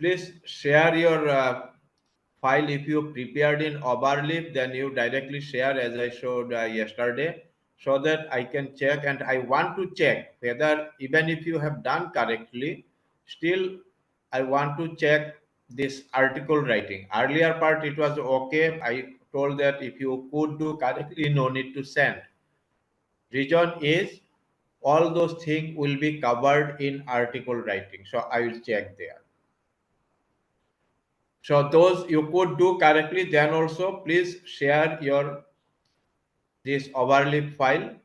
Please share your file. If you prepared in Overleaf, then you directly share as I showed yesterday, so that I can check, and I want to check whether even if you have done correctly, still I want to check this article writing. Earlier part it was okay. I told that if you could do correctly, no need to send. Reason is all those things will be covered in article writing. So I will check there. So those you could do correctly, then also please share your this overlay file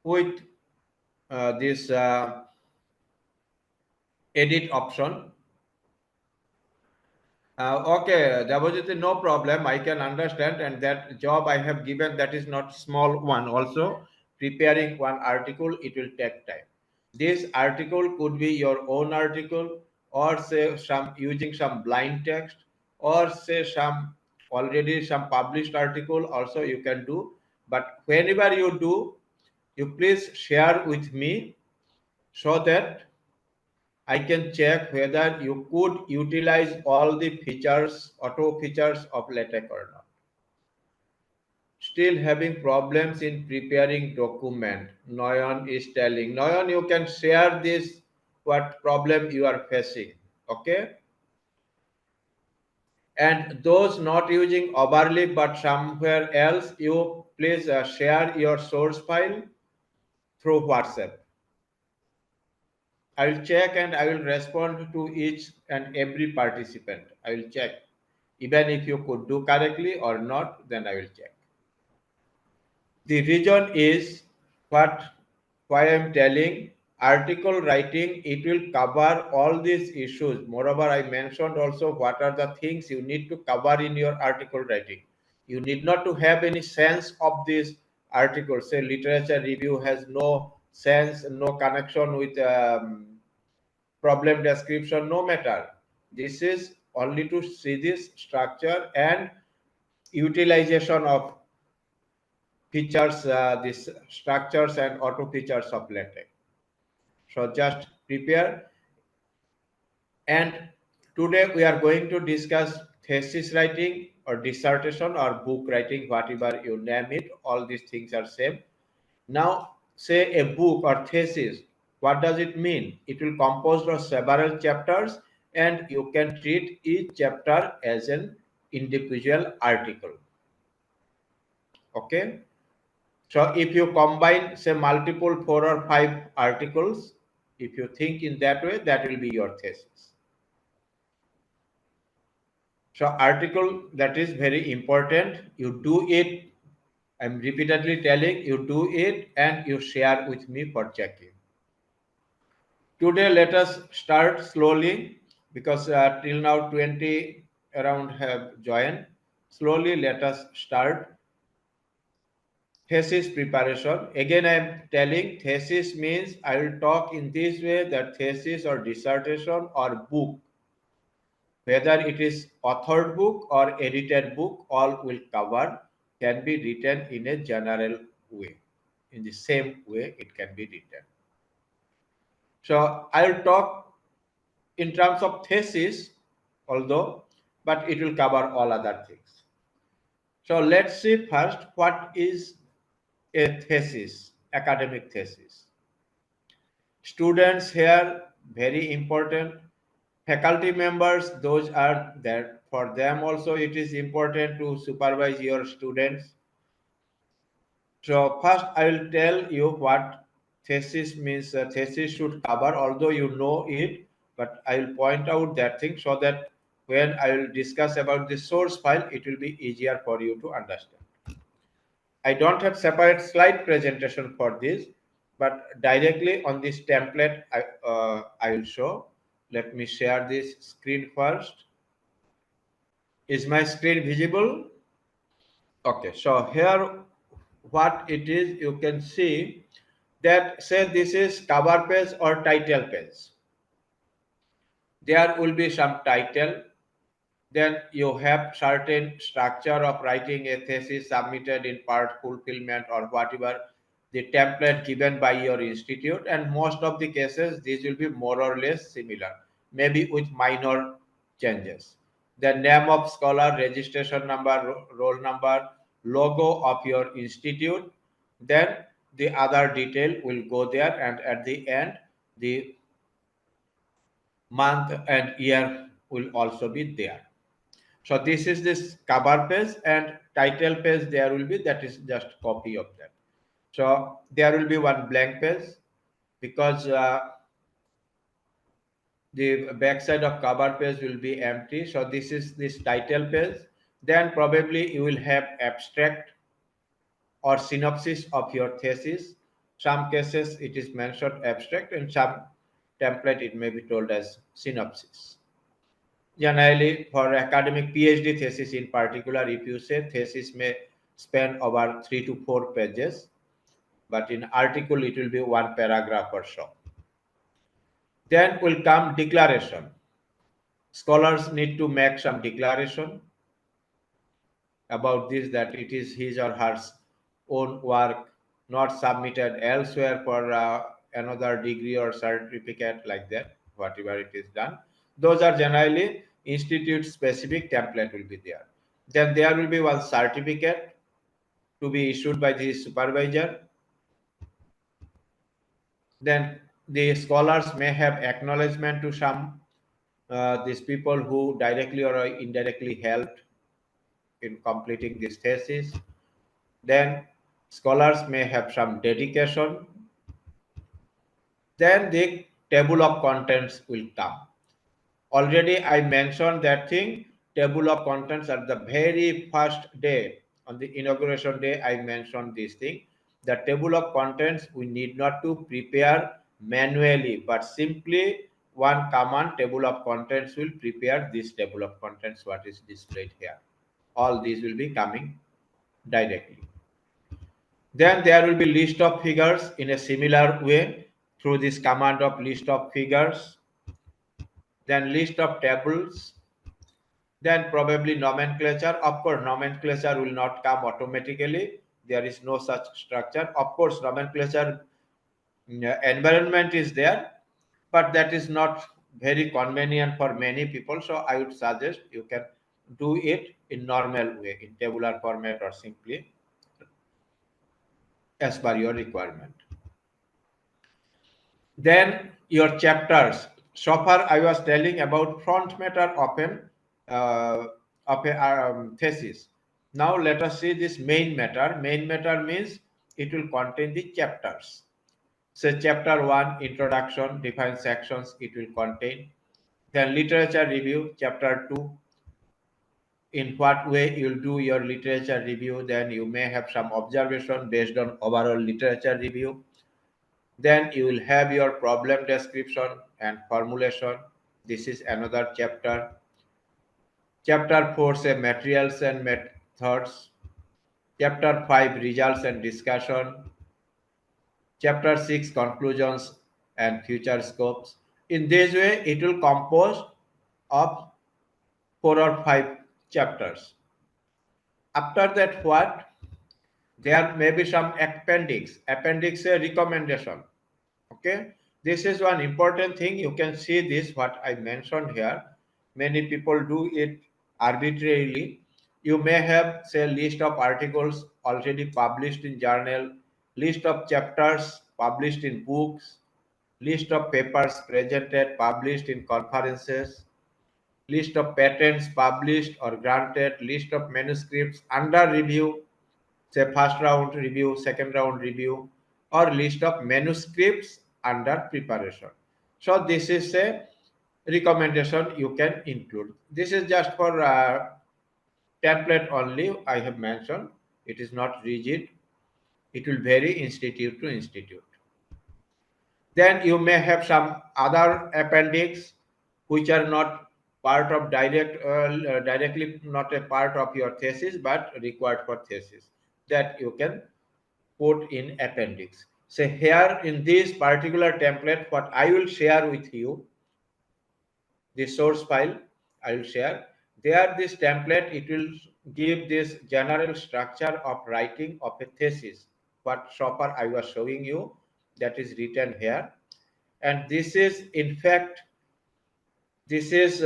with this edit option. Okay, Devajiti, no problem. I can understand, and that job I have given, that is not small one. Also, preparing one article, it will take time. This article could be your own article, or say some using some blind text, or say some already some published article. Also, you can do. But whenever you do, you please share with me so that I can check whether you could utilize all the features, auto features of LaTeX or not. Still having problems in preparing document. Noyon is telling. Noyon, you can share this, what problem you are facing. Okay. And those not using Overleaf but somewhere else, you please share your source file through WhatsApp. I will check and I will respond to each and every participant. I will check. Even if you could do correctly or not, then I will check. The reason is why I am telling article writing, it will cover all these issues. Moreover, I mentioned also what are the things you need to cover in your article writing. You need not to have any sense of this article. Say literature review has no sense, no connection with problem description, no matter. This is only to see this structure and utilization of features, these structures and auto features of LaTeX. So just prepare. And today we are going to discuss thesis writing or dissertation or book writing, whatever you name it. All these things are same. Now, say a book or thesis, what does it mean? It will composed of several chapters, and you can treat each chapter as an individual article. Okay. So if you combine, say, multiple 4 or 5 articles, if you think in that way, that will be your thesis. So article, that is very important. You do it. I'm repeatedly telling you, do it and you share with me for checking. Today, let us start slowly because till now 20 around have joined. Slowly, let us start. Thesis preparation. Again, I am telling thesis means I will talk in this way that thesis or dissertation or book, whether it is authored book or edited book, all will cover, can be written in a general way. In the same way, it can be written. So I will talk in terms of thesis, although, but it will cover all other things. So let's see first what is a thesis, academic thesis. Students here, very important. Faculty members, those are there. For them also, it is important to supervise your students. So first, I will tell you what thesis means. Thesis should cover, although you know it, but I will point out that thing so that when I will discuss about the source file, it will be easier for you to understand. I don't have separate slide presentation for this, but directly on this template, I will show. Let me share this screen first. Is my screen visible? Okay, so here what it is, you can see that say this is cover page or title page. There will be some title. Then you have certain structure of writing a thesis submitted in part fulfillment or whatever the template given by your institute, and most of the cases these will be more or less similar. maybe with minor changes. The name of scholar, registration number, roll number, logo of your institute, then the other detail will go there, and at the end the month and year will also be there. So this is this cover page, and title page there will be, that is just copy of that. So there will be one blank page because the backside of cover page will be empty. So this is this title page. Then probably you will have abstract or synopsis of your thesis. Some cases it is mentioned abstract, and some template it may be told as synopsis. Generally, for academic PhD thesis in particular, if you say thesis may span over 3 to 4 pages, but in article it will be one paragraph or so. Then will come declaration. Scholars need to make some declaration about this, that it is his or her own work, not submitted elsewhere for another degree or certificate, like that, whatever it is done. Those are generally institute specific template will be there. Then there will be one certificate to be issued by the supervisor. Then the scholars may have acknowledgement to some these people who directly or indirectly helped in completing this thesis. Then scholars may have some dedication. Then the table of contents will come. Already I mentioned that thing, table of contents at the very first day, on the inauguration day I mentioned this thing. The table of contents we need not to prepare manually, but simply one command, table of contents, will prepare this table of contents what is displayed here. All these will be coming directly. Then there will be list of figures in a similar way through this command of list of figures. Then list of tables. Then probably nomenclature. Of course, nomenclature will not come automatically. There is no such structure. Of course, nomenclature environment is there, but that is not very convenient for many people. So I would suggest you can do it in normal way, in tabular format, or simply as per your requirement. Then your chapters. So far, I was telling about front matter of a thesis. Now let us see this main matter. Main matter means it will contain the chapters. So chapter 1, introduction, define sections, it will contain. Then literature review, chapter 2, in what way you'll do your literature review. Then you may have some observation based on overall literature review. Then you will have your problem description and formulation. This is another chapter. Chapter 4 say materials and methods. Chapter 5 results and discussion. Chapter 6 conclusions and future scopes. In this way, it will compose of 4 or 5 chapters. After that, what? There may be some appendix. Appendix a recommendation. Okay, this is one important thing. You can see this what I mentioned here. Many people do it arbitrarily. You may have say list of articles already published in journal, list of chapters published in books, list of papers presented published in conferences, list of patents published or granted, list of manuscripts under review, say first round review, second round review, or list of manuscripts under preparation. So this is a recommendation you can include. This is just for template only I have mentioned. It is not rigid. It will vary institute to institute. Then you may have some other appendix which are not part of directly not a part of your thesis but required for thesis, that you can put in appendix. So here in this particular template, what I will share with you, the source file I will share. There this template, it will give this general structure of writing of a thesis. What so far I was showing you, that is written here. And this is in fact This is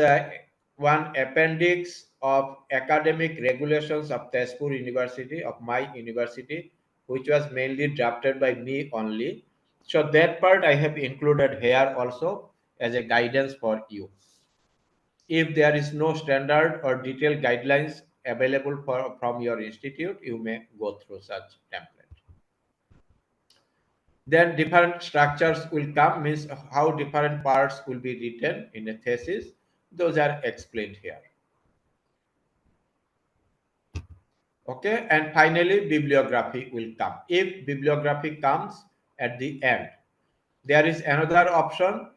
one appendix of academic regulations of Tezpur University, of my university, which was mainly drafted by me only. So that part I have included here also as a guidance for you. If there is no standard or detailed guidelines available from your institute, you may go through such template. Then different structures will come, means how different parts will be written in a thesis. Those are explained here. Okay, and finally bibliography will come. If bibliography comes at the end, there is another option.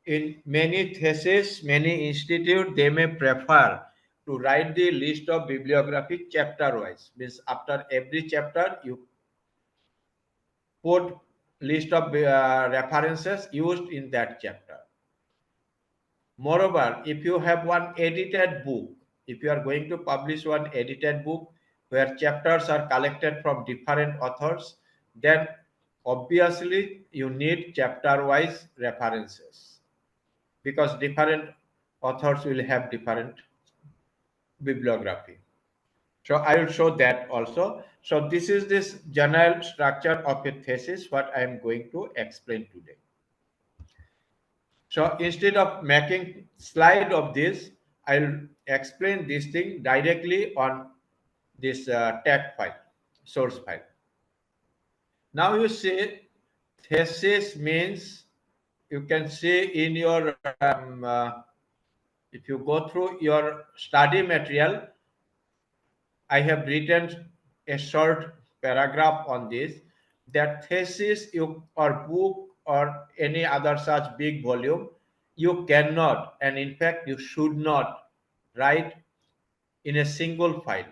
In many theses, many institute, they may prefer to write the list of bibliography chapter wise, means after every chapter you put list of references used in that chapter. Moreover, if you have one edited book, if you are going to publish one edited book where chapters are collected from different authors, then obviously you need chapter wise references, because different authors will have different bibliography. So I will show that also. So this is this general structure of a thesis, what I am going to explain today. So instead of making slide of this, I'll explain this thing directly on this tag file, source file. Now you see thesis means, you can see in your, if you go through your study material, I have written a short paragraph on this, that thesis you, or book or any other such big volume, you cannot, and in fact you should not write in a single file.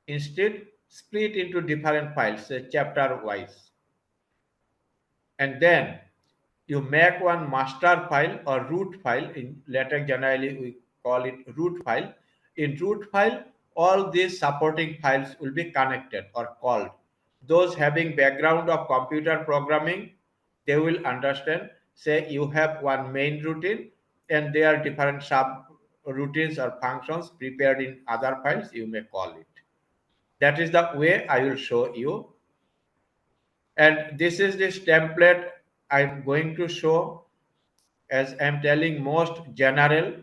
Instead, split into different files, say chapter wise. And then you make one master file or root file. In LaTeX generally we call it root file. In root file, all these supporting files will be connected or called. Those having background of computer programming, they will understand. Say you have one main routine and there are different sub routines or functions prepared in other files, you may call it. That is the way I will show you. And this is this template I'm going to show. As I'm telling, most general,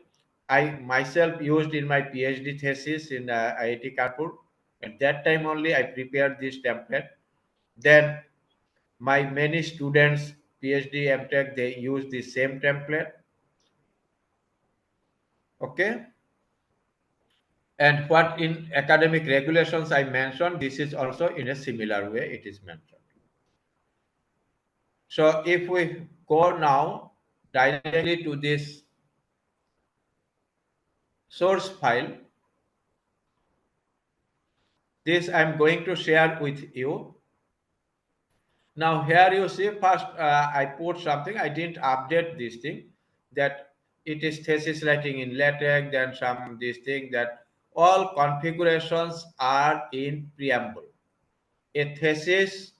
I myself used in my PhD thesis in IIT Kanpur. At that time only I prepared this template. Then my many students, PhD, MTech, they use the same template. Okay. And what in academic regulations I mentioned, this is also in a similar way it is mentioned. So if we go now directly to this source file, this I'm going to share with you. Now here you see, first I put something, I didn't update this thing, that it is thesis writing in LaTeX, then some this thing, that all configurations are in preamble. A thesis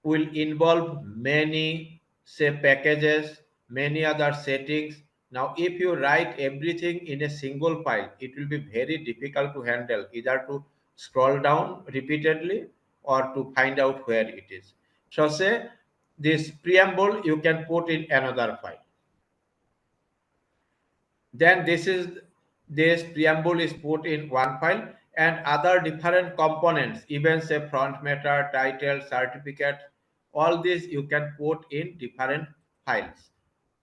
will involve many, say, packages, many other settings. Now, if you write everything in a single file, it will be very difficult to handle, either to scroll down repeatedly or to find out where it is. So, say this preamble you can put in another file. Then this preamble is put in one file, and other different components, even say front matter, title, certificate, all these you can put in different files,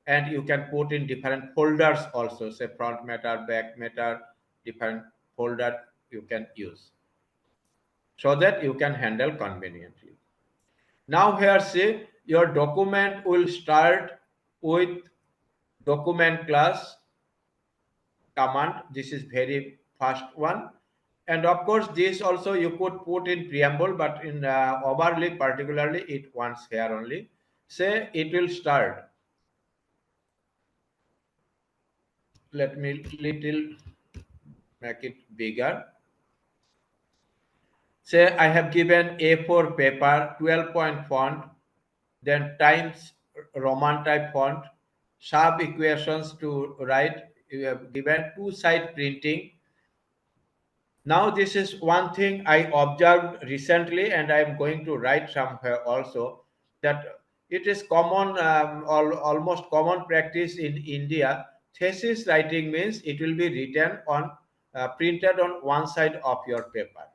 and you can put in different folders also, say front matter, back matter, different folder you can use, so that you can handle conveniently. Now here see, your document will start with document class command. This is very fast one. And of course this also you could put in preamble, but in overly particularly it wants here only. Say it will start, let me little make it bigger. Say I have given A4 paper, 12-point font, then Times Roman type font, sub equations to write. You have given two-side printing. Now this is one thing I observed recently, and I am going to write somewhere also, that it is common, almost common practice in India. Thesis writing means it will be written on, printed on one side of your paper.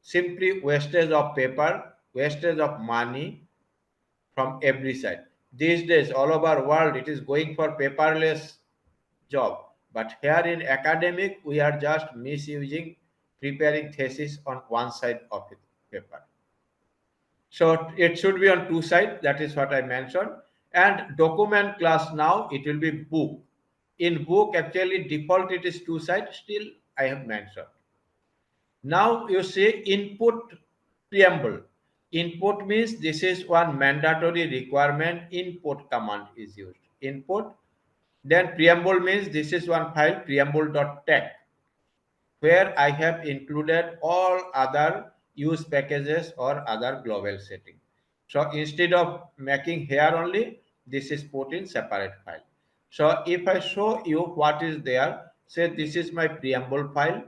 Simply wastage of paper, wastage of money from every side. These days, all over world, it is going for paperless job. But here in academic, we are just misusing preparing thesis on one side of the paper. So it should be on two sides. That is what I mentioned. And document class now, it will be book. In book, actually default it is two sides. Still, I have mentioned. Now you see input preamble. Input means this is one mandatory requirement. Input command is used. Input. Then preamble means this is one file preamble.tex where I have included all other use packages or other global setting. So instead of making here only, this is put in separate file. So if I show you what is there, say this is my preamble file.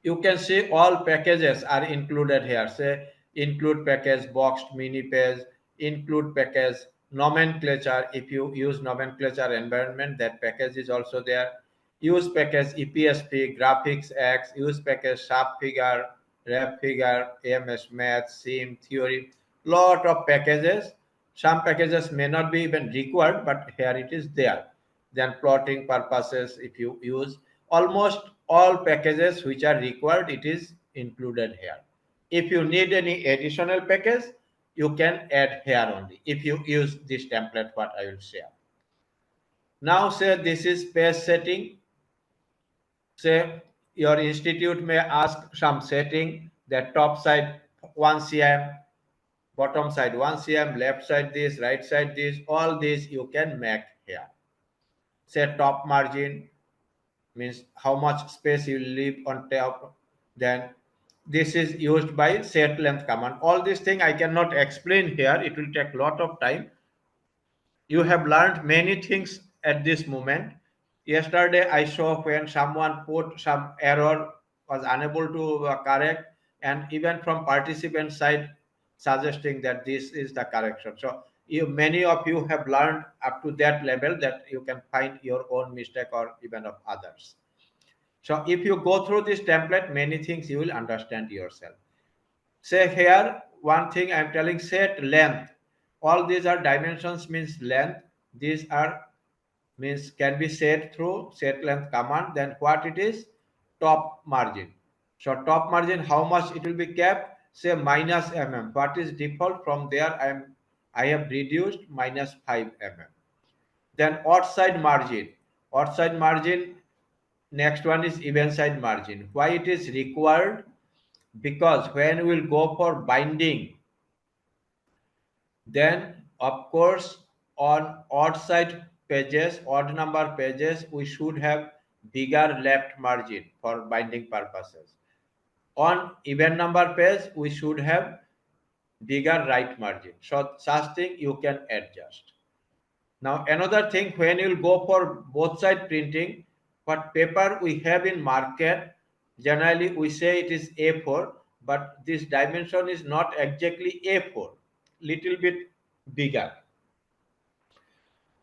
You can see all packages are included here. Say include package, boxed mini page, include package, nomenclature. If you use nomenclature environment, that package is also there. Use package EPSP, graphics X, use package sharp figure, ref figure, AMS math, sim, theory, lot of packages. Some packages may not be even required, but here it is there. Then plotting purposes, if you use almost all packages which are required, it is included here. If you need any additional package, you can add here only if you use this template what I will share. Now say this is page setting. Say your institute may ask some setting, that top side 1 cm, bottom side 1 cm, left side this, right side this, all this you can make here. Say top margin means how much space you leave on top. Then this is used by set length command. All these thing I cannot explain here, it will take a lot of time. You have learned many things at this moment. Yesterday I saw when someone put some error, was unable to correct, and even from participant side suggesting that this is the correction. So many of you have learned up to that level that you can find your own mistake or even of others. So if you go through this template, many things you will understand yourself. Say here, one thing I'm telling, set length. All these are dimensions means length. These are means can be set through set length command. Then what it is? Top margin. So top margin, how much it will be kept? Say minus mm. What is default? From there I have reduced minus 5 mm. Then outside margin. Outside margin, next one is even side margin. Why it is required? Because when we will go for binding, then of course on odd side pages, odd number pages, we should have bigger left margin for binding purposes. On even number page, we should have bigger right margin. So such thing you can adjust. Now another thing, when you go for both side printing, what paper we have in market, generally we say it is A4, but this dimension is not exactly A4, little bit bigger.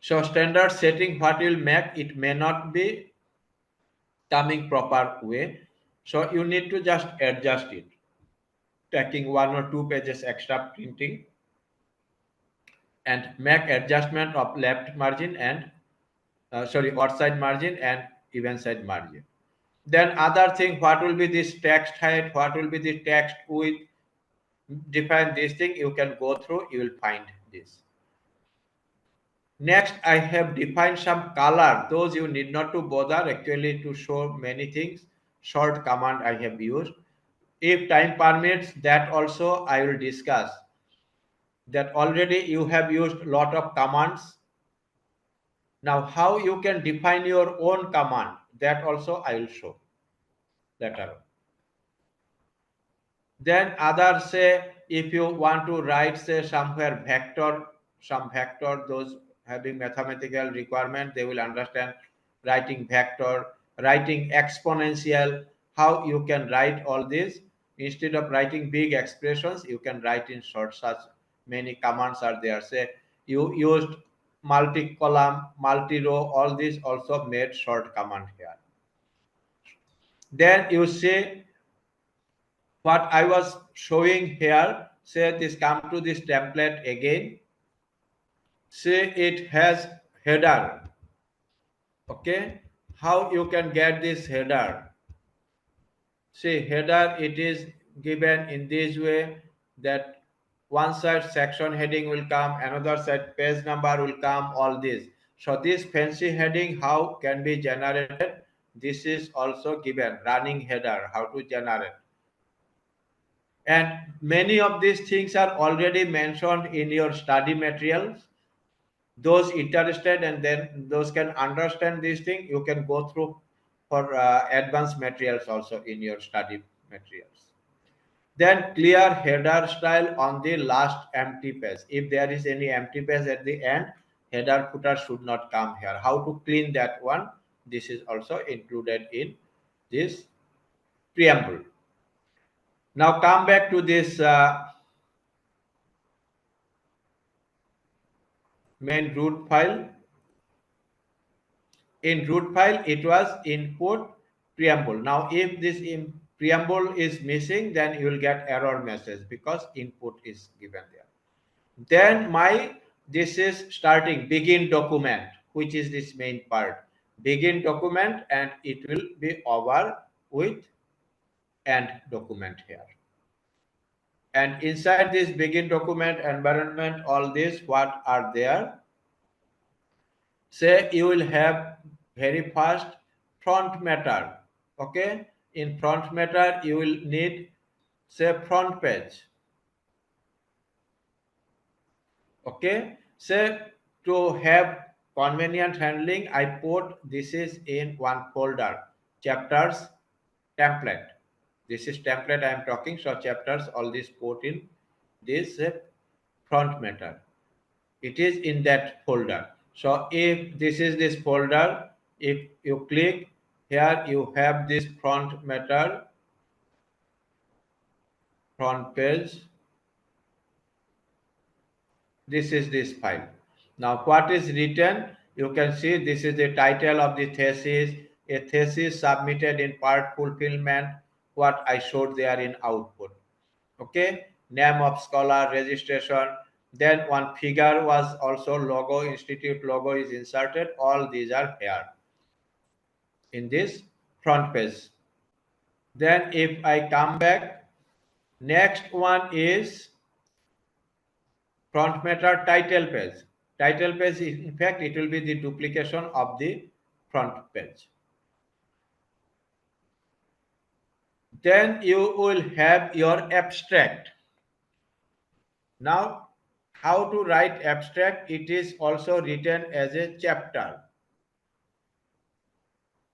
So standard setting what will make, it may not be coming proper way. So you need to just adjust it, taking 1 or 2 pages extra printing and make adjustment of left margin and outside margin and even side margin. Then other thing, what will be this text height, what will be the text width, define this thing, you can go through, you will find this. Next, I have defined some color. Those you need not to bother actually to show many things. Short command I have used. If time permits, that also I will discuss. That already you have used lot of commands. Now, how you can define your own command, that also I will show later on. Then others say, if you want to write say somewhere vector some vector. Those having mathematical requirement, they will understand writing vector, writing exponential, how you can write all this. Instead of writing big expressions, you can write in short. Such many commands are there. Say you used multi-column, multi-row, all this also made short command here. Then you say what I was showing here. Say this, come to this template again. Say it has header. Okay, how you can get this header? See, header, it is given in this way that one side section heading will come, another side page number will come, all this. So this fancy heading, how can be generated? This is also given, running header, how to generate. And many of these things are already mentioned in your study materials. Those interested and then those can understand this thing, you can go through for advanced materials also in your study materials. Then clear header style on the last empty page. If there is any empty page at the end, header footer should not come here. How to clean that one? This is also included in this preamble. Now come back to this main root file. In root file, it was input preamble. Now, if this preamble is missing, then you will get error message because input is given there. Then this is starting begin document, which is this main part. Begin document, and it will be over with end document here. And inside this begin document environment, all this what are there? Say you will have very fast front matter. Okay, in front matter you will need, say, front page. Okay, say to have convenient handling, I put this is in one folder, chapters template. This is template I am talking. So chapters, all this put in this front matter. It is in that folder. So if this is this folder, if you click here, you have this front matter, front page. This is this file. Now what is written? You can see this is the title of the thesis, a thesis submitted in part fulfillment, what I showed there in output. Okay, name of scholar, registration, then one figure was also logo, institute logo is inserted. All these are here in this front page. Then if I come back, next one is front matter title page. Title page is, in fact, it will be the duplication of the front page. Then you will have your abstract. Now, how to write abstract? It is also written as a chapter.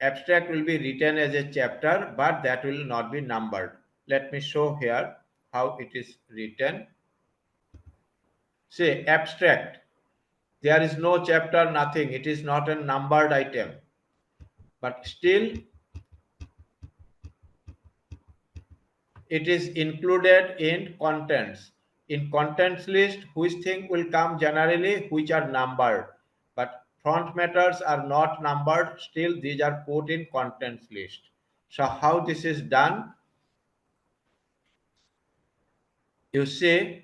Abstract will be written as a chapter, but that will not be numbered. Let me show here how it is written. Say abstract. There is no chapter, nothing. It is not a numbered item. But still, it is included in contents. In contents list, which thing will come generally, which are numbered. But front matters are not numbered. Still, these are put in contents list. So how this is done? You see,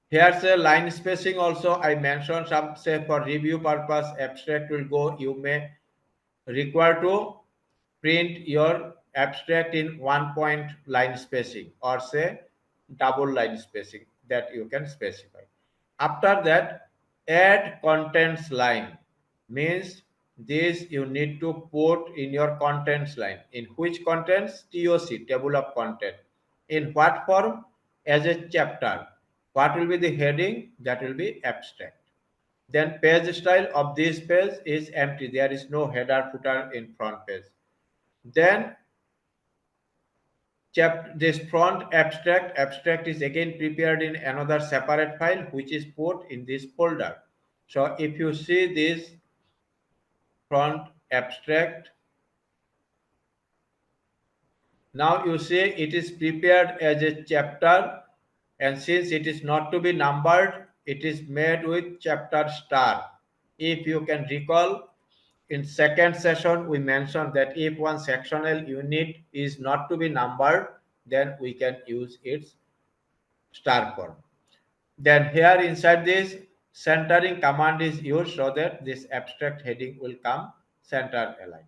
here's a line spacing also. I mentioned some, say for review purpose, abstract will go. You may require to print your abstract in 1 point line spacing or say double line spacing that you can specify. After that, add contents line means this you need to put in your contents line. In which contents? TOC, table of content. In what form? As a chapter. What will be the heading? That will be abstract. Then page style of this page is empty. There is no header footer in front page. Then this front abstract is again prepared in another separate file which is put in this folder. So if you see this front abstract, now you see it is prepared as a chapter, and since it is not to be numbered, it is made with chapter star. If you can recall, in second session we mentioned that if one sectional unit is not to be numbered, then we can use its star form. Then here inside this centering command is used so that this abstract heading will come center aligned.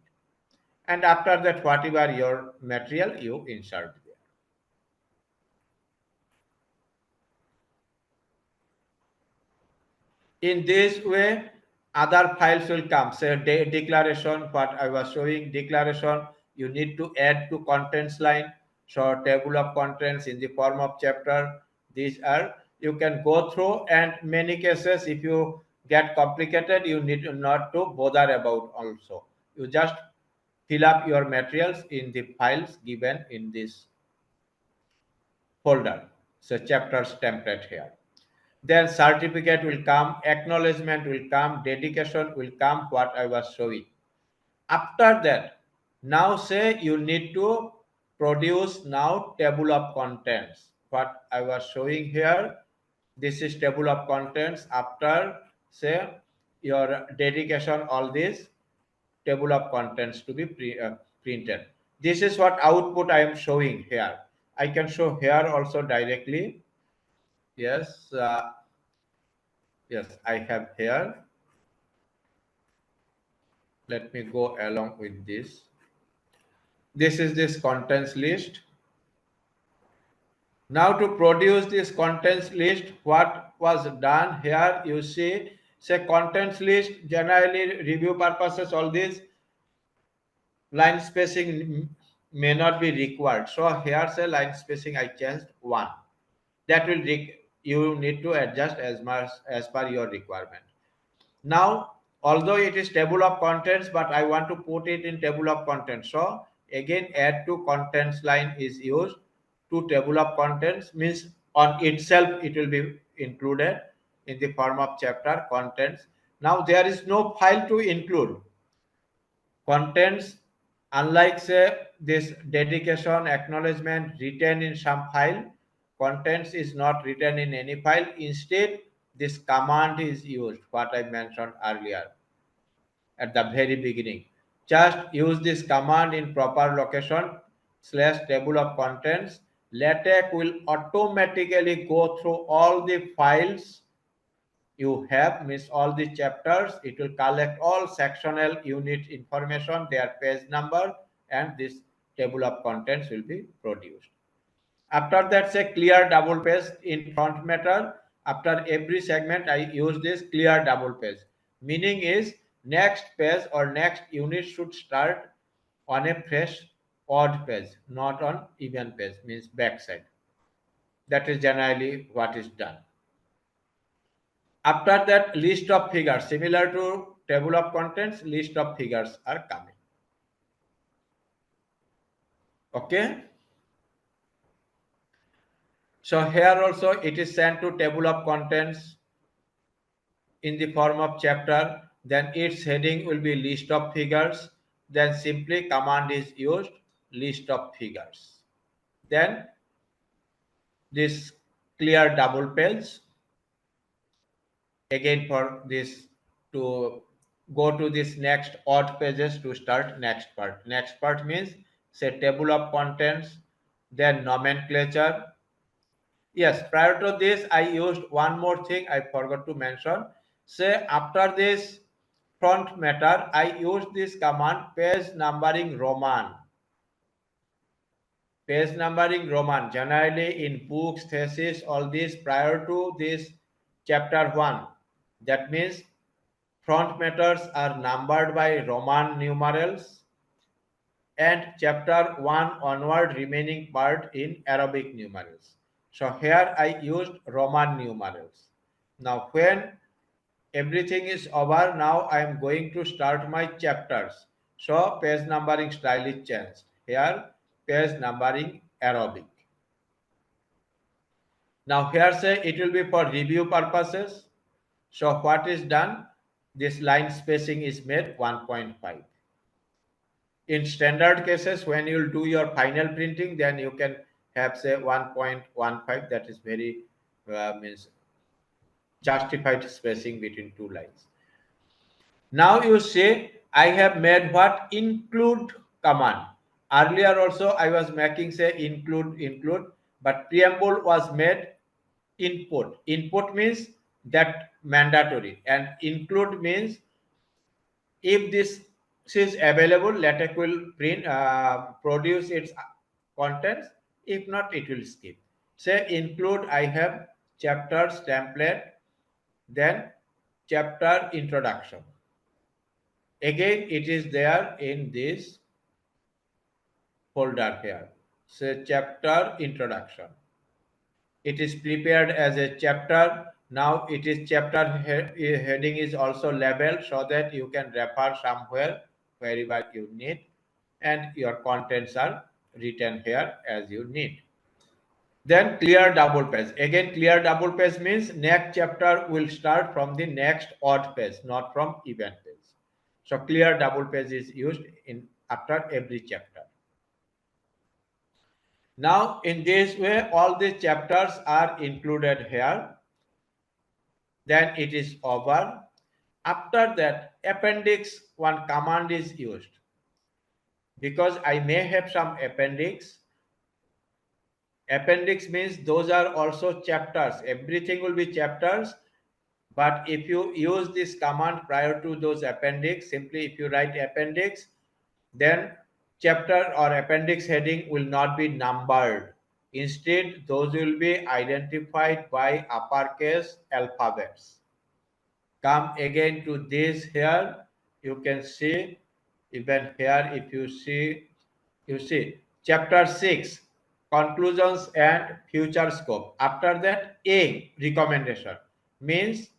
And after that, whatever your material you insert there. In this way, other files will come. Say declaration, what I was showing, declaration, you need to add to contents line. So table of contents in the form of chapter. These are, you can go through, and many cases if you get complicated, you need not to bother about also. You just fill up your materials in the files given in this folder. So chapters template here. Then certificate will come, acknowledgement will come, dedication will come, what I was showing. After that, now say you need to produce now table of contents. What I was showing here, this is table of contents. After say your dedication, all this table of contents to be printed. This is what output I am showing here. I can show here also directly. Yes, yes, I have here. Let me go along with this. This is this contents list. Now to produce this contents list, what was done here, you see, say contents list, generally review purposes, all this line spacing may not be required. So here say line spacing I changed 1. That will you need to adjust as much as per your requirement. Now, although it is table of contents, but I want to put it in table of contents. So again, add to contents line is used. To table of contents means on itself it will be included in the form of chapter contents. Now there is no file to include contents, unlike say this dedication acknowledgement written in some file. Contents is not written in any file. Instead, this command is used, what I mentioned earlier at the very beginning. Just use this command in proper location slash table of contents. LaTeX will automatically go through all the files you have, means all the chapters. It will collect all sectional unit information, their page number, and this table of contents will be produced. After that, say clear double page in front matter. After every segment, I use this clear double page. Meaning is next page or next unit should start on a fresh odd page, not on even page, means backside. That is generally what is done. After that, list of figures, similar to table of contents, list of figures are coming. Okay. So here also it is sent to table of contents in the form of chapter. Then its heading will be list of figures. Then simply command is used, list of figures. Then this clear double page. Again for this to go to this next odd pages to start next part. Next part means say table of contents, then nomenclature. Yes, prior to this I used one more thing I forgot to mention. Say after this front matter I used this command page numbering Roman. Page numbering Roman, generally in books, thesis, all this prior to this chapter 1. That means front matters are numbered by Roman numerals, and chapter 1 onward remaining part in Arabic numerals. So here I used Roman numerals. Now when everything is over, now I am going to start my chapters. So page numbering style is changed. Here page numbering Arabic. Now here say it will be for review purposes. So what is done? This line spacing is made 1.5. In standard cases, when you do your final printing, then you can have say 1.15. That is very means justified spacing between two lines. Now you say I have made what? Include command. Earlier also I was making say include, but preamble was made input. Input means that mandatory, and include means if this is available, LaTeX will produce its contents. If not, it will skip. Say include I have chapters template, then chapter introduction. Again, it is there in this folder here. Say chapter introduction. It is prepared as a chapter. Now it is chapter heading is also labeled so that you can refer somewhere wherever you need, and your contents are written here as you need. Then clear double page. Again, clear double page means next chapter will start from the next odd page, not from even page. So clear double page is used in after every chapter. Now in this way, all the chapters are included here. Then it is over. After that, appendix one command is used. Because I may have some appendix. Appendix means those are also chapters. Everything will be chapters. But if you use this command prior to those appendix, simply if you write appendix, then chapter or appendix heading will not be numbered. Instead, those will be identified by uppercase alphabets. Come again to this here. You can see even here if you see chapter 6 conclusions and future scope. After that, A recommendation means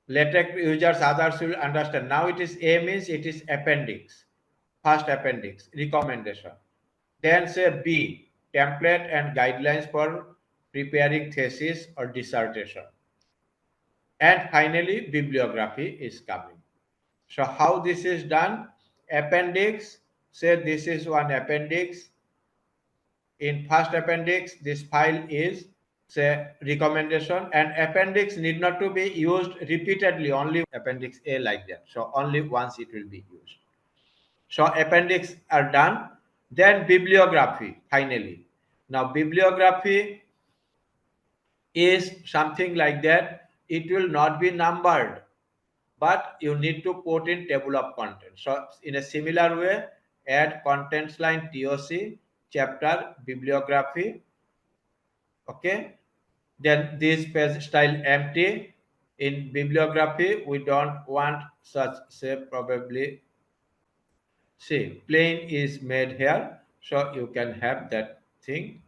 LaTeX users others will understand. Now it is A means it is appendix, first appendix, recommendation. Then say B, template and guidelines for preparing thesis or dissertation. And finally, bibliography is coming. So how this is done? Appendix, say this is one appendix. In first appendix, this file is say recommendation, and appendix need not to be used repeatedly, only appendix A like that. So only once it will be used. So appendix are done. Then bibliography finally. Now bibliography is something like that. It will not be numbered, but you need to put in table of contents. So in a similar way, add contents line TOC, chapter, bibliography. Okay. Then this page style empty. In bibliography, we don't want such, say probably, see plain is made here. So you can have that thing,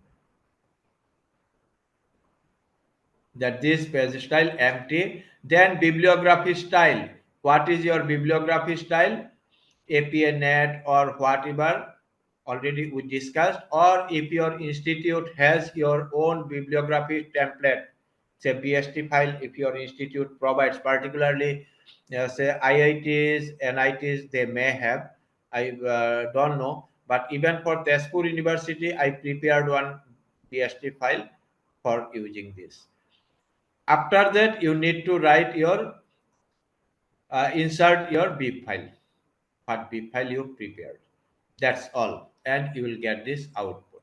that this page style empty. Then bibliography style. What is your bibliography style? APA net or whatever already we discussed, or if your institute has your own bibliography template, say BST file, if your institute provides, particularly say IITs, NITs, they may have. I don't know, but even for Tezpur University, I prepared one BST file for using this. After that, you need to write your insert your BIP file, what BIP file you prepared. That's all, and you will get this output.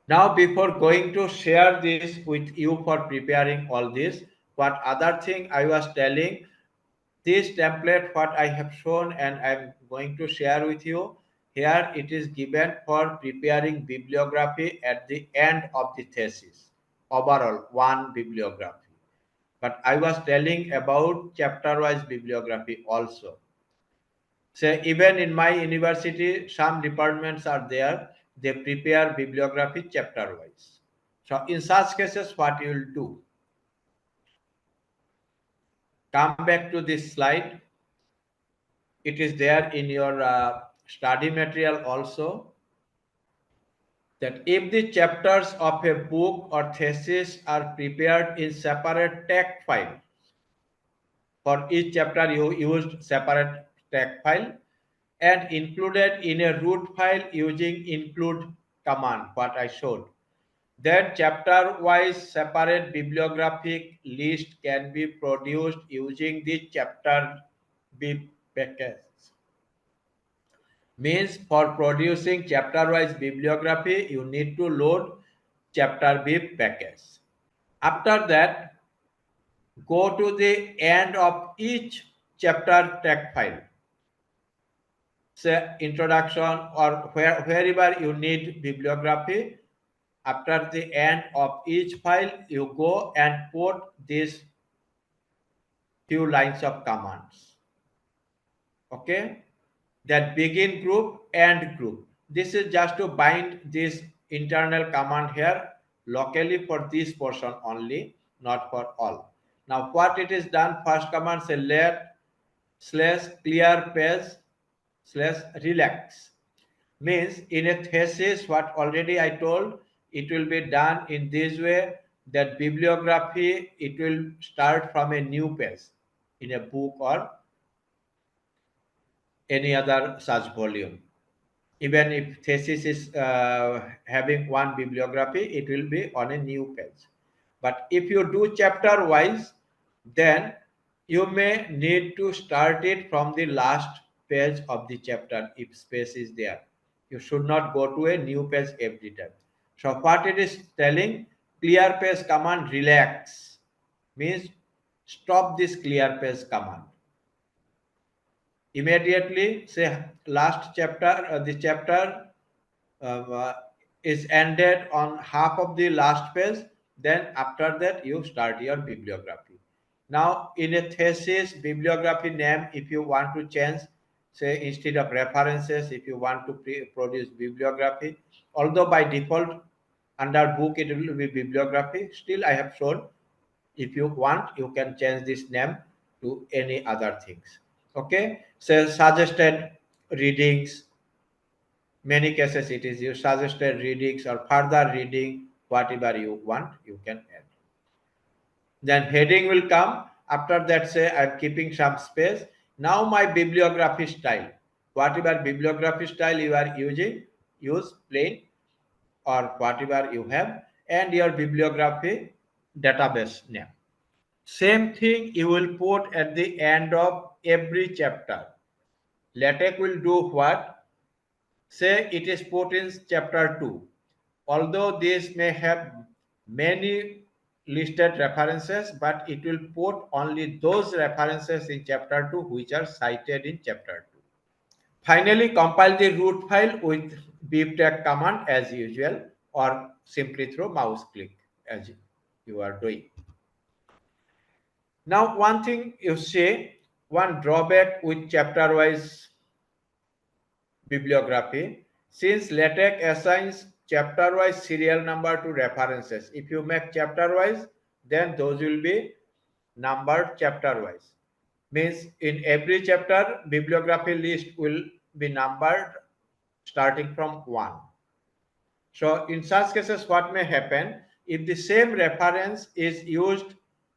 Now, before going to share this with you for preparing all this, what other thing I was telling, this template what I have shown and I'm going to share with you here, it is given for preparing bibliography at the end of the thesis, overall one bibliography. But I was telling about chapter wise bibliography also. So even in my university, some departments are there, they prepare bibliography chapter wise. So in such cases, what you will do? Come back to this slide. It is there in your study material also. that if the chapters of a book or thesis are prepared in separate text file, for each chapter you used separate text file and included in a root file using include command, what I showed. Then chapter-wise separate bibliographic list can be produced using the chapter bib package. Means for producing chapter-wise bibliography, you need to load chapter bib package. After that, go to the end of each chapter text file. Say introduction or wherever you need bibliography. After the end of each file, you go and put these few lines of commands. Okay, that begin group, end group. This is just to bind this internal command here locally for this portion only, not for all. Now what it is done, first command say let slash clear page slash relax. Means in a thesis, what already I told, it will be done in this way, that bibliography, it will start from a new page in a book or any other such volume. Even if thesis is having one bibliography, it will be on a new page. But if you do chapter wise, then you may need to start it from the last page of the chapter if space is there. You should not go to a new page every time. So what it is telling, clear page command relax means stop this clear page command. Immediately say last chapter, the chapter uh, is ended on half of the last page, then after that you start your bibliography. Now in a thesis bibliography name, if you want to change, say instead of references, if you want to produce bibliography, although by default under book it will be bibliography, still I have shown, if you want you can change this name to any other things. Okay, so suggested readings, many cases it is your suggested readings or further reading, whatever you want you can add. Then heading will come. After that say I'm keeping some space. Now my bibliography style, whatever bibliography style you are using, use plain or whatever you have, and your bibliography database name. Same thing you will put at the end of every chapter. LaTeX will do what? Say it is put in chapter 2. Although this may have many listed references, but it will put only those references in chapter 2 which are cited in chapter 2. Finally, compile the root file with bibtag command as usual, or simply through mouse click as you are doing. Now, one thing you say, one drawback with chapter wise bibliography, since LaTeX assigns chapter wise serial number to references. If you make chapter wise, then those will be numbered chapter wise. Means in every chapter bibliography list will be numbered starting from 1. So in such cases what may happen, if the same reference is used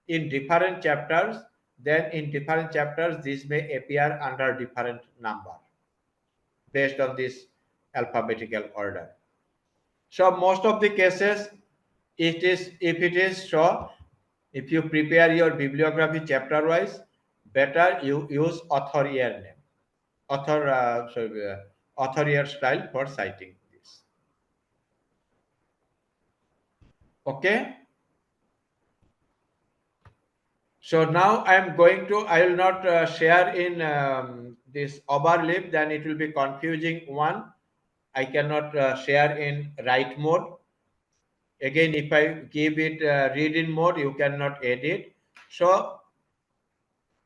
in different chapters, then in different chapters this may appear under different number based on this alphabetical order. So most of the cases, it is, if it is so, if you prepare your bibliography chapter wise, better you use author year name, author year style for citing this. Okay. So now I am going to, I will not share in this overlap, then it will be confusing one. I cannot share in write mode. Again, if I give it read in mode, you cannot edit. So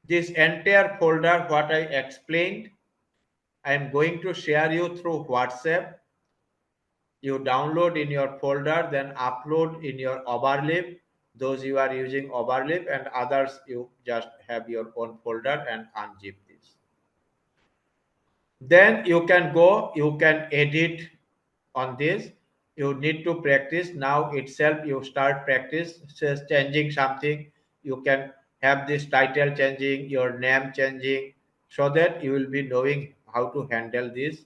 this entire folder, what I explained, I am going to share you through WhatsApp. You download in your folder, then upload in your overlap. Those you are using overlap, and others you just have your own folder and unzip this. Then you can go, you can edit on this. you need to practice now itself. You start practice says changing something. You can have this title changing, your name changing, so that you will be knowing how to handle this.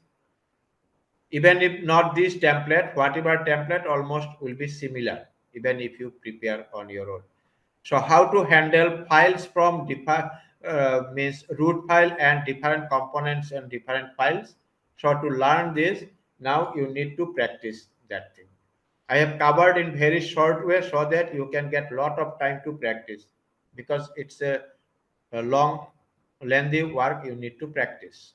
Even if not this template, whatever template almost will be similar, even if you prepare on your own. So how to handle files from means root file and different components and different files. So to learn this, now you need to practice that thing. I have covered in very short way so that you can get lot of time to practice, because it's a long, lengthy work you need to practice.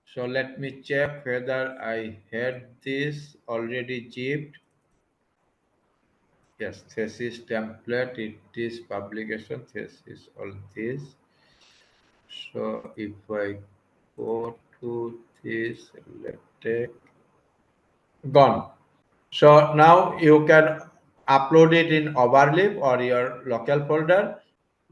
So let me check whether I had this already zipped. Yes, thesis template, it is publication, thesis, all this. So if I go to this, LaTeX, gone. So now you can upload it in Overleaf or your local folder.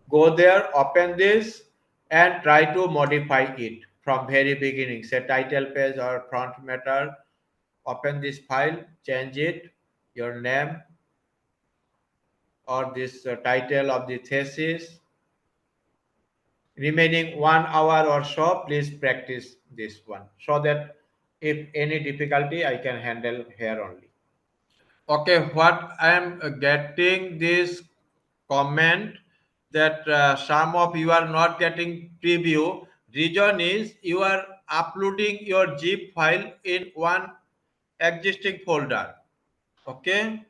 Go there, open this, and try to modify it from very beginning. Say title page or front matter. Open this file, change it, your name or this title of the thesis. Remaining 1 hour or so, please practice this one so that if any difficulty I can handle here only. Okay, what I am getting this comment that some of you are not getting preview. Reason is you are uploading your zip file in one existing folder. Okay,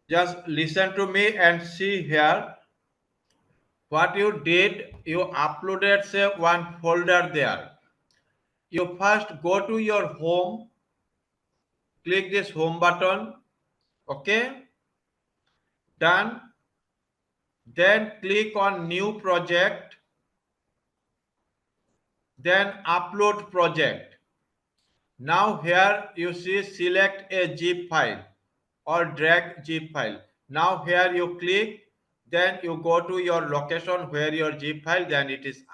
just listen to me and see here. What you did, you uploaded say one folder there. You first go to your home, click this home button, okay, done. Then click on new project, then upload project. Now here you see select a zip file or drag zip file. Now here you click, then you go to your location where your zip file, then it is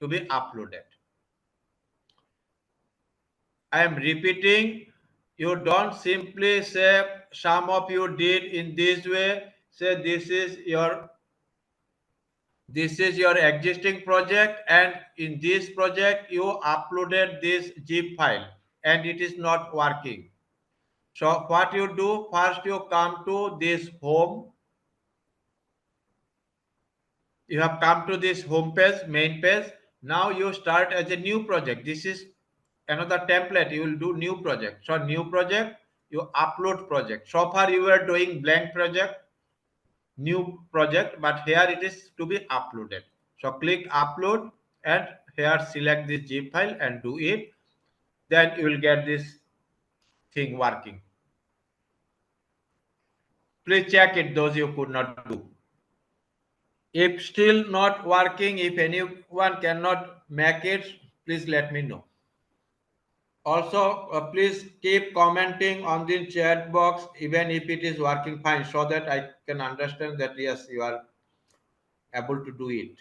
to be uploaded. I am repeating, you don't simply say, some of you did in this way, say this is your existing project, and in this project you uploaded this zip file and it is not working. So what you do, first you come to this home. You have come to this home page, main page. Now you start as a new project. This is another template. You will do new project. So new project, you upload project. So far you were doing blank project, new project, but here it is to be uploaded. So click upload and here select this zip file and do it. Then you will get this thing working. Please check it, those you could not do. If still not working, if anyone cannot make it, please let me know. Also, please keep commenting on the chat box even if it is working fine, so that I can understand that yes, you are able to do it.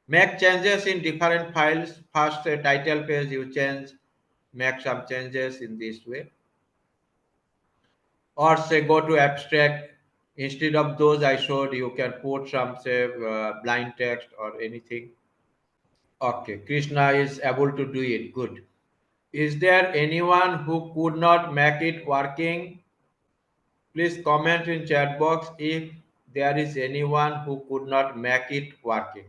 Make changes in different files. First title page you change, make some changes in this way. Or say go to abstract. Instead of those I showed, you can put some say blind text or anything. Okay, Krishna is able to do it. Good. Is there anyone who could not make it working? Please comment in chat box if there is anyone who could not make it working.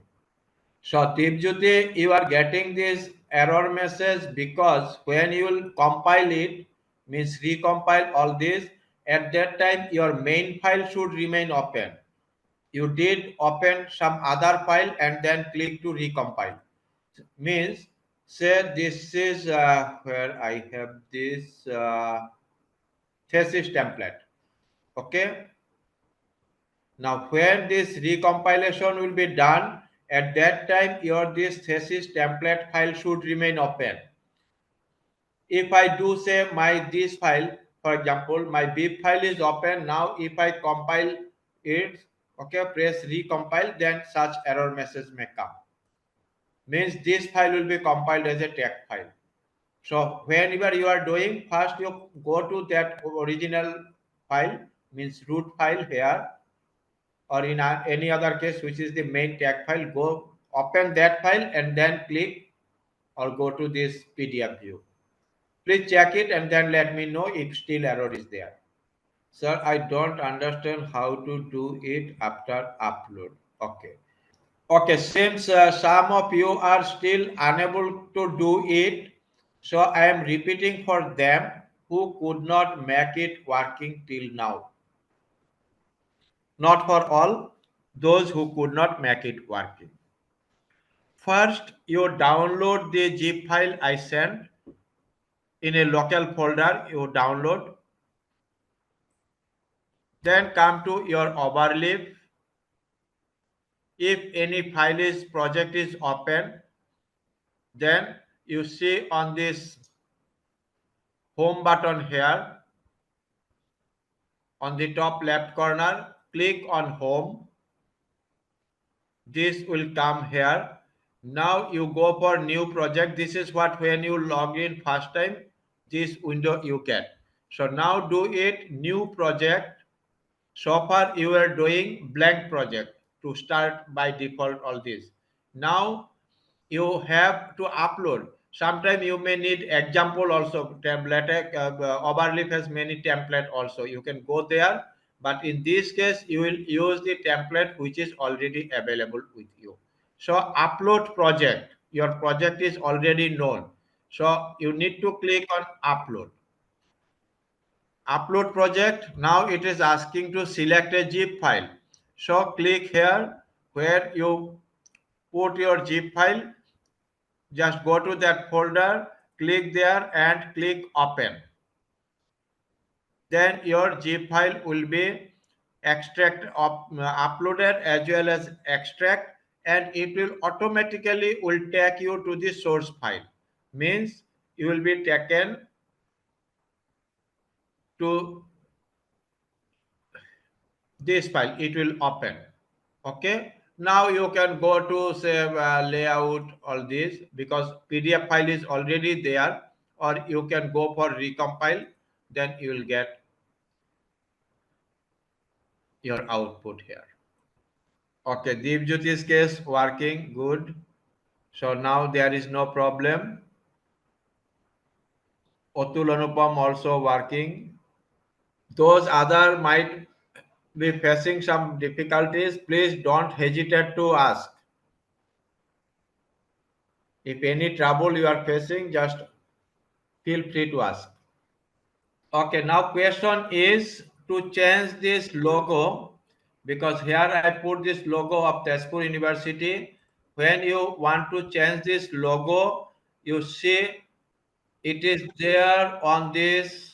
So Deepjyoti, you are getting this error message because when you will compile it, means recompile all this, at that time your main file should remain open. You did open some other file and then click to recompile. Means say this is where I have this thesis template. Okay. Now when this recompilation will be done, at that time your this thesis template file should remain open. If I do say my this file, for example, my bib file is open now, if I compile it, okay, press recompile, then such error message may come. Means this file will be compiled as a text file. So whenever you are doing, first you go to that original file, means root file here, or in any other case, which is the main tag file, go open that file and then click or go to this PDF view. Please check it and then let me know if still error is there. Sir, I don't understand how to do it after upload. Okay. Okay, since some of you are still unable to do it, so I am repeating for them who could not make it working till now. Not for all, those who could not make it working. First, you download the zip file I sent in a local folder, you download. Then come to your overlay. If any file is project is open, then you see on this home button here on the top left corner, click on home. This will come here. Now you go for new project. This is what when you log in first time, this window you get. So now do it new project. So far you are doing blank project to start by default all this. Now you have to upload. Sometimes you may need example also. LaTeX overleaf has many template also. You can go there, but in this case you will use the template which is already available with you. So upload project. Your project is already known. So you need to click on upload. Upload project. Now it is asking to select a zip file. So click here where you put your zip file. Just go to that folder, click there and click open. Then your zip file will be uploaded as well as extract, and it will automatically will take you to the source file. Means you will be taken to this file. It will open. Okay. Now you can go to say layout all this because PDF file is already there, or you can go for recompile, then you will get your output here. Okay, Deepjyoti's case working good. So now there is no problem. Otul Anupam also working. Those other might be facing some difficulties. Please don't hesitate to ask. If any trouble you are facing, just feel free to ask. Okay, now question is to change this logo, because here I put this logo of Tezpur University. When you want to change this logo, you see it is there on this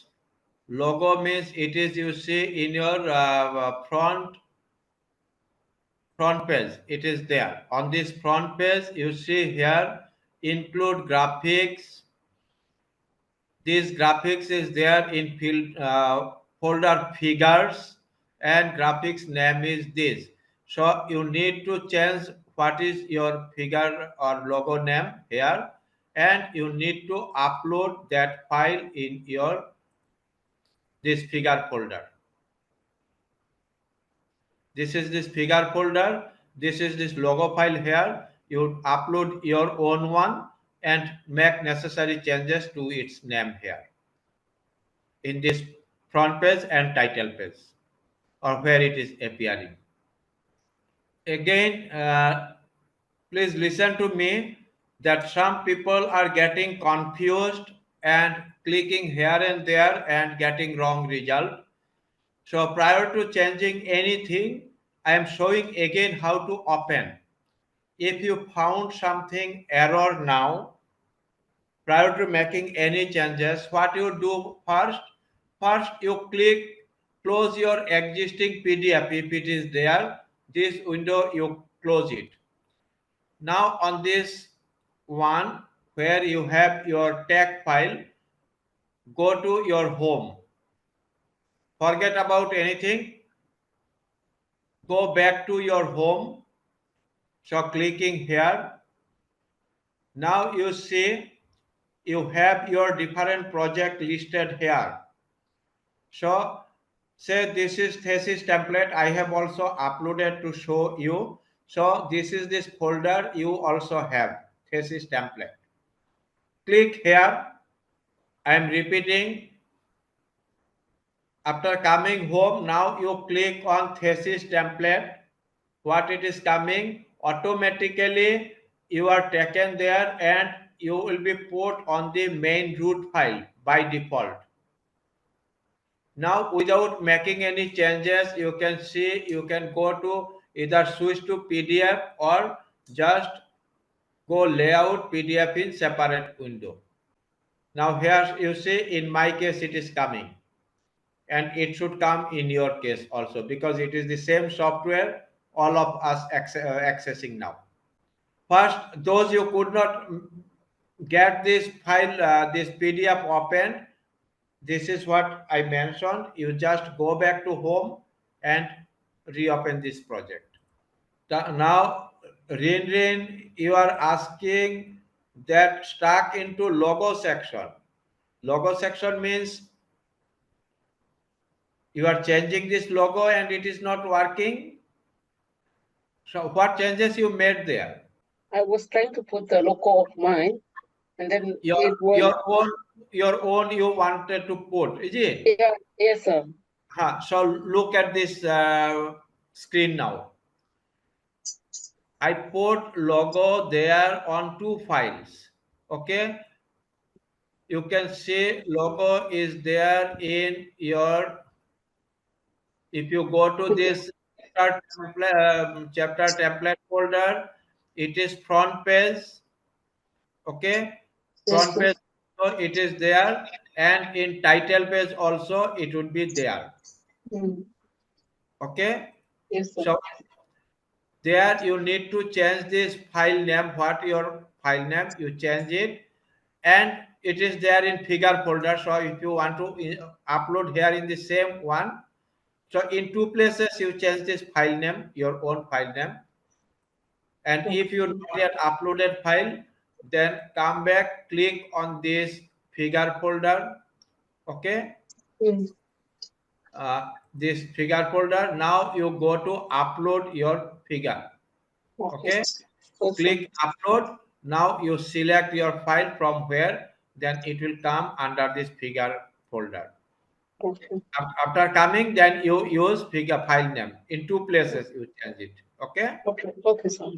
logo, means it is you see in your front page. It is there on this front page. You see here include graphics. This graphics is there in field folder figures, and graphics name is this. So you need to change what is your figure or logo name here, and you need to upload that file in your this figure folder. This is this figure folder. This is this logo file here. You upload your own one and make necessary changes to its name here in this front page and title page, or where it is appearing. Again, please listen to me that some people are getting confused and clicking here and there and getting wrong result. So prior to changing anything, I am showing again how to open. If you found something error now, prior to making any changes, what you do first? First, you click close your existing PDF. If it is there, this window you close it. Now on this one where you have your tag file, go to your home. Forget about anything. Go back to your home. So clicking here. Now you see you have your different project listed here. So say this is thesis template. I have also uploaded to show you. So this is this folder you also have thesis template. Click here. I am repeating. After coming home, now you click on thesis template. What it is coming, automatically you are taken there and you will be put on the main root file by default. Now without making any changes, you can see, you can go to either switch to PDF or just go layout PDF in separate window. Now here you see, in my case it is coming, and it should come in your case also, because it is the same software all of us accessing now. First, those you could not get this file, this PDF open, this is what I mentioned. You just go back to home and reopen this project. Now, Rin, you are asking that stuck into logo section. Logo section means you are changing this logo and it is not working. So what changes you made there? I was trying to put the logo of mine, and then Your it went. your own your own you wanted to put, is it? Yeah, yes, sir. So look at this screen now. I put logo there on two files. Okay, you can see logo is there in your. If you go to Okay. this chapter template folder, it is front page. Okay, Yes, front sir. page, so it is there, and in title page also it would be there. Mm. Okay, Yes, sir. so there you need to change this file name. What your file name, you change it, and it is there in figure folder. So if you want to upload here in the same one, so in two places you change this file name, your own file name. And if you Okay. not yet uploaded file, then come back, click on this figure folder. Okay, Mm. this figure folder. Now you go to upload your figure. Okay. Okay, Yes, sir. click upload. Now you select your file from where, then it will come under this figure folder. Okay. After coming, then you use figure file name. In two places you change it. Okay, Okay. Okay, sir.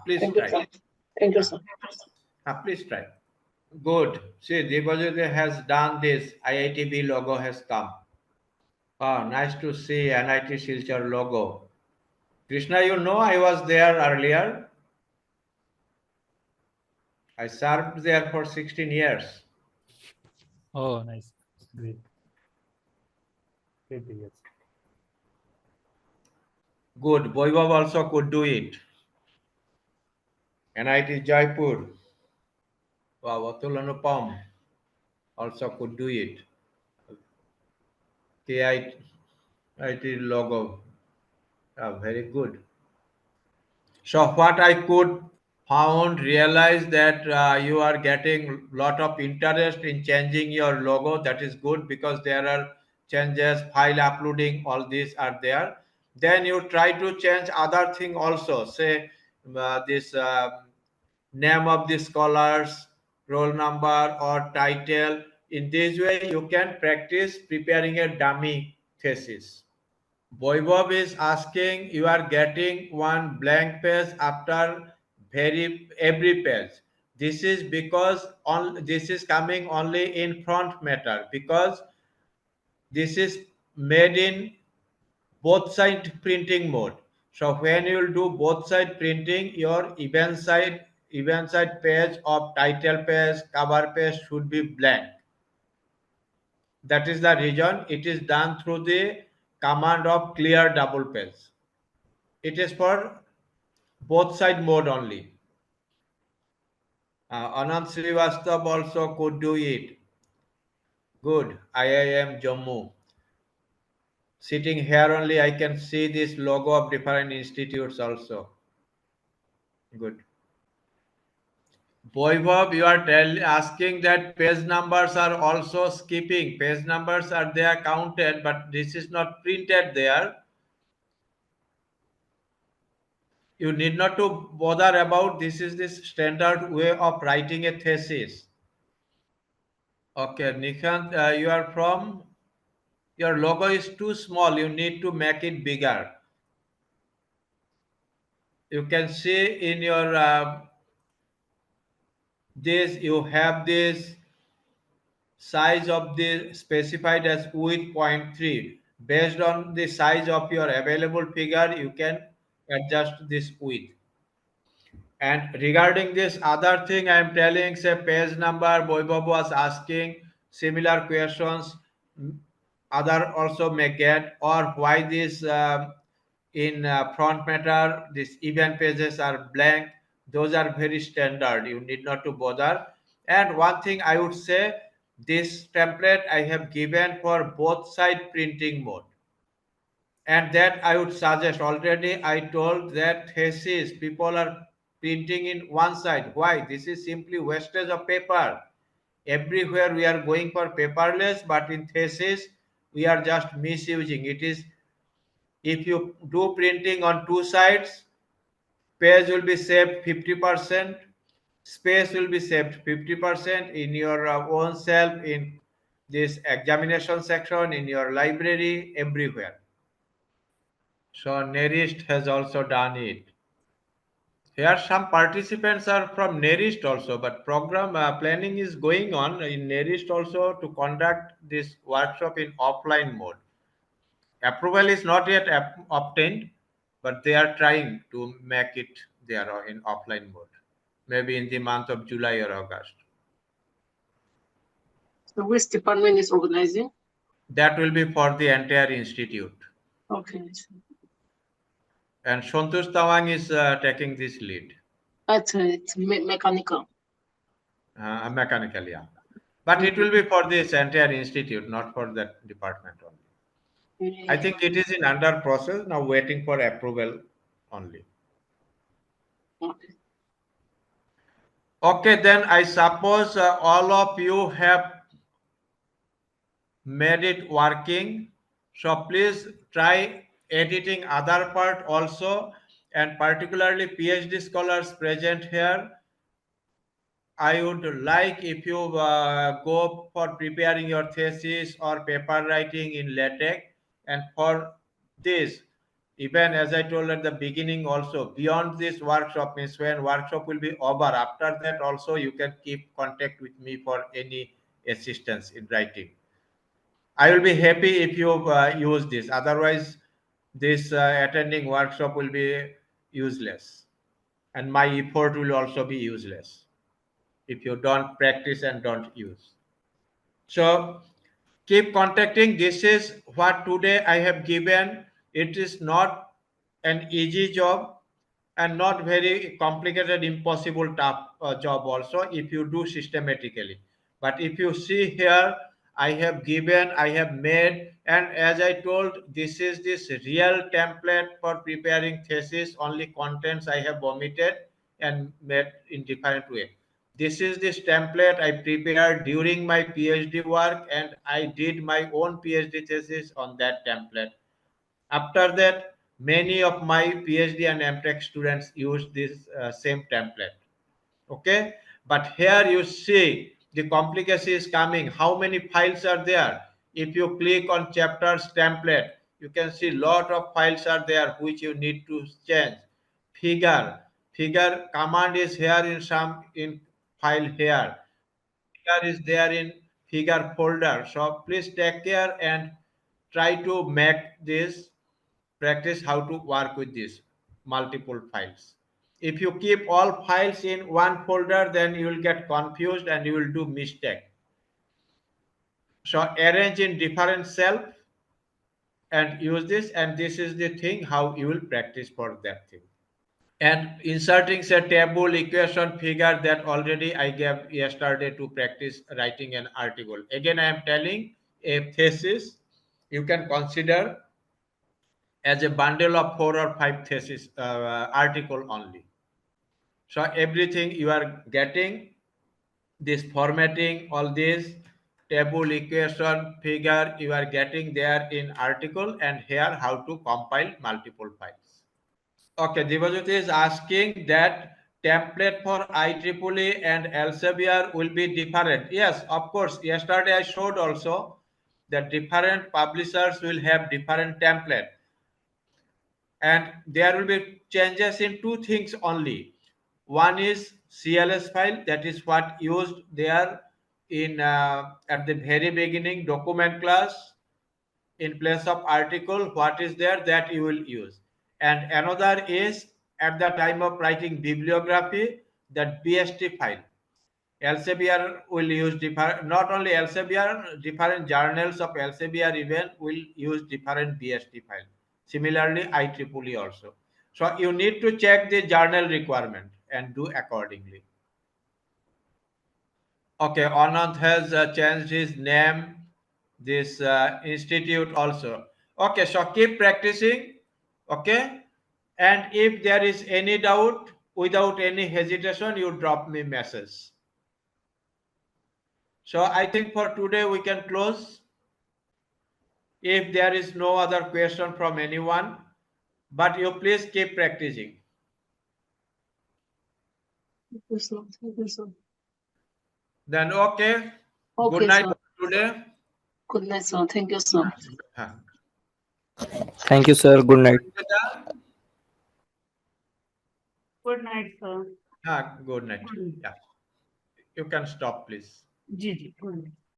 please Thank you, try. sir. Thank you, Ah, sir. please try. Good. See, Dibajit has done this. IITB logo has come. Nice to see NIT Silchar logo. Krishna, you know I was there earlier. I served there for 16 years. Oh, nice. Great. Great to hear. Good. Boybab also could do it. NIT Jaipur. Wow, Atul Anupam also could do it. KIT logo. Very good. So what I could found, realize that you are getting lot of interest in changing your logo. That is good, because there are changes, file uploading, all these are there. Then you try to change other thing also. Say this name of the scholars, roll number or title. In this way, you can practice preparing a dummy thesis. Boybov is asking, you are getting one blank page after every page. This is because this is coming only in front matter, because this is made in both side printing mode. So when you will do both side printing, your event side page of title page, cover page should be blank. That is the reason it is done through the command of clear double page. It is for both side mode only. Anand Srivastav also could do it. Good. IIM Jammu. Sitting here only, I can see this logo of different institutes also. Good. Vaibhav, you are asking that page numbers are also skipping. Page numbers are there counted, but this is not printed there. You need not to bother about this. Is this standard way of writing a thesis? Okay, Nikhant, you are from, your logo is too small. You need to make it bigger. You can see in your this, you have this size of the specified as width 0.3. Based on the size of your available figure, you can adjust this width. And regarding this other thing, I am telling, say page number, Boybab was asking similar questions. Other also may get, or why this in front matter, these event pages are blank. Those are very standard. You need not to bother. And one thing I would say, this template I have given for both side printing mode, and that I would suggest. Already I told that thesis people are printing in one side. Why? This is simply wastage of paper. Everywhere we are going for paperless, but in thesis we are just misusing it. Is, if you do printing on two sides, page will be saved 50%, space will be saved 50% in your own self, in this examination section, in your library, everywhere. So Nerist has also done it. Here some participants are from Nerist also, but program planning is going on in Nerist also to conduct this workshop in offline mode. Approval is not yet obtained, but they are trying to make it there in offline mode, maybe in the month of July or August. So which department is organizing? That will be for the entire institute. Okay. And Santosh Tawang is taking this lead. It's mechanical. Mechanical, yeah. But it will be for this entire institute, not for that department only. I think it is in under process now, waiting for approval only. Okay. Okay, then I suppose all of you have made it working. So please try editing other part also, and particularly PhD scholars present here. I would like if you go for preparing your thesis or paper writing in LaTeX, and for this, even as I told at the beginning also, beyond this workshop, means when workshop will be over, after that also you can keep contact with me for any assistance in writing. I will be happy if you use this. Otherwise, this attending workshop will be useless, and my effort will also be useless if you don't practice and don't use. So keep contacting. This is what today I have given. It is not an easy job and not very complicated, impossible tough job also if you do systematically. But if you see here, I have given, I have made, and as I told, this real template for preparing thesis. Only contents I have omitted and made in different way. This is this template I prepared during my PhD work, and I did my own PhD thesis on that template. After that, many of my PhD and MTech students use this same template. Okay, but here you see the complication is coming. How many files are there? If you click on chapters template, you can see lot of files are there which you need to change. Figure command is here in some in file here. Figure is there in figure folder. So please take care and try to make this, practice how to work with this multiple files. If you keep all files in one folder, then you will get confused and you will do mistake. So arrange in different shelf and use this, and this is the thing how you will practice for that thing. And inserting a table, equation, figure, that already I gave yesterday to practice writing an article. Again, I am telling, a thesis you can consider as a bundle of 4 or 5 thesis article only. So everything you are getting, this formatting, all this table, equation, figure, you are getting there in article, and here how to compile multiple files. Okay, Dibajyoti is asking that template for IEEE and Elsevier will be different. Yes, of course. Yesterday I showed also that different publishers will have different template, and there will be changes in two things only. One is CLS file, that is what used there in at the very beginning document class. In place of article, what is there that you will use, and another is at the time of writing bibliography, that BST file. Elsevier will use different, not only Elsevier, different journals of Elsevier even will use different BST file. Similarly, IEEE also. So you need to check the journal requirement and do accordingly. Okay, Anand has changed his name, this institute also. Okay, so keep practicing. Okay, and if there is any doubt, without any hesitation, you drop me message. So I think for today we can close. If there is no other question from anyone, but you please keep practicing. Thank you, sir. Thank you, sir. Then okay. Good Okay, night sir. today. Good night, sir. Thank you, sir. Huh. Thank you, sir. Good night. Good night, sir. Good night. Good night. Yeah. You can stop, please. Ji ji good night.